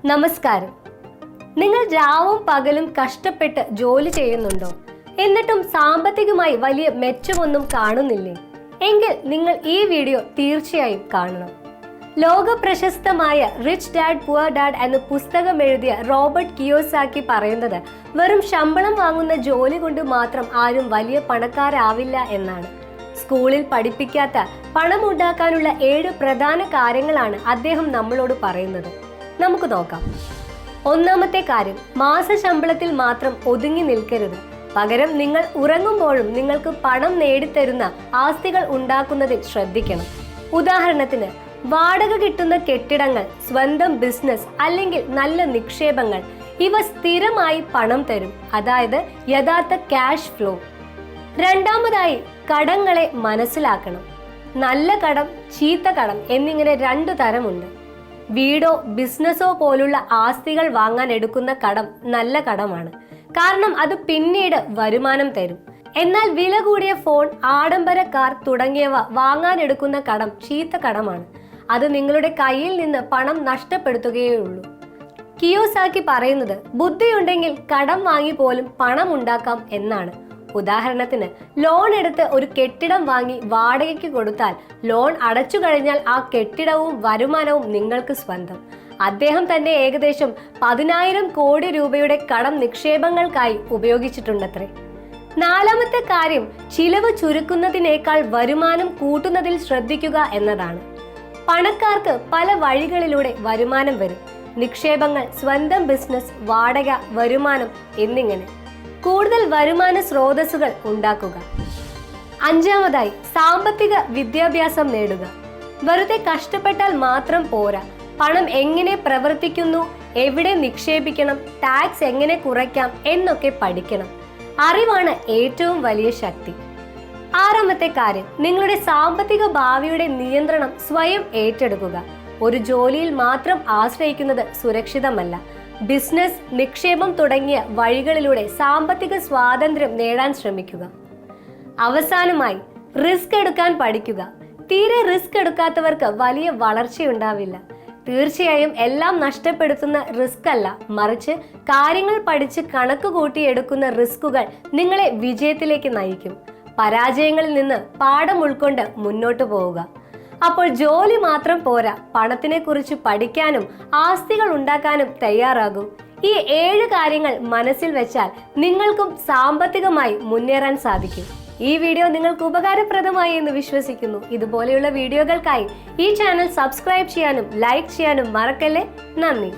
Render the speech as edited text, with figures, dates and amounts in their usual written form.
നമസ്കാരം. നിങ്ങൾ രാവും പകലും കഷ്ടപ്പെട്ട് ജോലി ചെയ്യുന്നുണ്ടോ? എന്നിട്ടും സാമ്പത്തികമായി വലിയ മെച്ചമൊന്നും കാണുന്നില്ലേ? എങ്കിൽ നിങ്ങൾ ഈ വീഡിയോ തീർച്ചയായും കാണണം. ലോക പ്രശസ്തമായ റിച്ച് ഡാഡ് പുവർ ഡാഡ് എന്ന പുസ്തകം എഴുതിയ റോബർട്ട് കിയോസാക്കി പറയുന്നത് വെറും ശമ്പളം വാങ്ങുന്ന ജോലി കൊണ്ട് മാത്രം ആരും വലിയ പണക്കാരാവില്ല എന്നാണ്. സ്കൂളിൽ പഠിപ്പിക്കാത്ത പണം ഉണ്ടാക്കാനുള്ള 7 പ്രധാന കാര്യങ്ങളാണ് അദ്ദേഹം നമ്മളോട് പറയുന്നത്. നമുക്ക് നോക്കാം. ഒന്നാമത്തെ കാര്യം, മാസശമ്പളത്തിൽ മാത്രം ഒതുങ്ങി നിൽക്കരുത്. പകരം നിങ്ങൾ ഉറങ്ങുമ്പോഴും നിങ്ങൾക്ക് പണം നേടിത്തരുന്ന ആസ്തികൾ ഉണ്ടാക്കുന്നതിൽ ശ്രദ്ധിക്കണം. ഉദാഹരണത്തിന്, വാടക കിട്ടുന്ന കെട്ടിടങ്ങൾ, സ്വന്തം ബിസിനസ് അല്ലെങ്കിൽ നല്ല നിക്ഷേപങ്ങൾ. ഇവ സ്ഥിരമായി പണം തരും, അതായത് യഥാർത്ഥ ക്യാഷ് ഫ്ലോ. രണ്ടാമതായി, കടങ്ങളെ മനസ്സിലാക്കണം. നല്ല കടം, ചീത്ത കടം എന്നിങ്ങനെ 2 തരമുണ്ട്. വീടോ ബിസിനസ്സോ പോലുള്ള ആസ്തികൾ വാങ്ങാൻ എടുക്കുന്ന കടം നല്ല കടമാണ്, കാരണം അത് പിന്നീട് വരുമാനം തരും. എന്നാൽ വില കൂടിയ ഫോൺ, ആഡംബര കാർ തുടങ്ങിയവ വാങ്ങാൻ എടുക്കുന്ന കടം ചീത്ത കടമാണ്. അത് നിങ്ങളുടെ കയ്യിൽ നിന്ന് പണം നഷ്ടപ്പെടുത്തുകയുള്ളൂ. കിയോസാക്കി പറയുന്നത് ബുദ്ധിയുണ്ടെങ്കിൽ കടം വാങ്ങി പോലും പണം ഉണ്ടാക്കാം എന്നാണ്. ഉദാഹരണത്തിന്, ലോൺ എടുത്ത് ഒരു കെട്ടിടം വാങ്ങി വാടകയ്ക്ക് കൊടുത്താൽ ലോൺ അടച്ചു കഴിഞ്ഞാൽ ആ കെട്ടിടവും വരുമാനവും നിങ്ങൾക്ക് സ്വന്തം. അദ്ദേഹം തന്നെ ഏകദേശം 10,000 കോടി രൂപയുടെ കടം നിക്ഷേപങ്ങൾക്കായി ഉപയോഗിച്ചിട്ടുണ്ടത്രേ. നാലാമത്തെ കാര്യം, ചിലവ് ചുരുക്കുന്നതിനേക്കാൾ വരുമാനം കൂട്ടുന്നതിൽ ശ്രദ്ധിക്കുക എന്നതാണ്. പണക്കാർക്ക് പല വഴികളിലൂടെ വരുമാനം വരും. നിക്ഷേപങ്ങൾ, സ്വന്തം ബിസിനസ്, വാടക, വരുമാനം എന്നിങ്ങനെ കൂടുതൽ വരുമാന സ്രോതസ്സുകൾ ഉണ്ടാക്കുക. അഞ്ചാമതായി, സാമ്പത്തിക വിദ്യാഭ്യാസം നേടുക. വെറുതെ കഷ്ടപ്പെട്ടാൽ മാത്രം പോരാ. പണം എങ്ങനെ പ്രവർത്തിക്കുന്നു, എവിടെ നിക്ഷേപിക്കണം, ടാക്സ് എങ്ങനെ കുറയ്ക്കാം എന്നൊക്കെ പഠിക്കണം. അറിവാണ് ഏറ്റവും വലിയ ശക്തി. ആറാമത്തെ കാര്യം, നിങ്ങളുടെ സാമ്പത്തിക ഭാവിയുടെ നിയന്ത്രണം സ്വയം ഏറ്റെടുക്കുക. ഒരു ജോലിയിൽ മാത്രം ആശ്രയിക്കുന്നത് സുരക്ഷിതമല്ല. ബിസിനസ്, നിക്ഷേപം തുടങ്ങിയ വഴികളിലൂടെ സാമ്പത്തിക സ്വാതന്ത്ര്യം നേടാൻ ശ്രമിക്കുക. അവസാനമായി, റിസ്ക് എടുക്കാൻ പഠിക്കുക. തീരെ റിസ്ക് എടുക്കാത്തവർക്ക് വലിയ വളർച്ചയുണ്ടാവില്ല. തീർച്ചയായും എല്ലാം നഷ്ടപ്പെടുത്തുന്ന റിസ്ക് അല്ല, മറിച്ച് കാര്യങ്ങൾ പഠിച്ച് കണക്ക് കൂട്ടി എടുക്കുന്ന റിസ്കുകൾ നിങ്ങളെ വിജയത്തിലേക്ക് നയിക്കും. പരാജയങ്ങളിൽ നിന്ന് പാഠം ഉൾക്കൊണ്ട് മുന്നോട്ട് പോവുക. അപ്പോൾ ജോലി മാത്രം പോരാ, പണത്തിനെ കുറിച്ച് പഠിക്കാനും ആസ്തികൾ ഉണ്ടാക്കാനും തയ്യാറാകൂ. ഈ 7 കാര്യങ്ങൾ മനസ്സിൽ വെച്ചാൽ നിങ്ങൾക്കും സാമ്പത്തികമായി മുന്നേറാൻ സാധിക്കും. ഈ വീഡിയോ നിങ്ങൾക്ക് ഉപകാരപ്രദമായി എന്ന് വിശ്വസിക്കുന്നു. ഇതുപോലെയുള്ള വീഡിയോകൾക്കായി ഈ ചാനൽ സബ്സ്ക്രൈബ് ചെയ്യാനും ലൈക്ക് ചെയ്യാനും മറക്കല്ലേ. നന്ദി.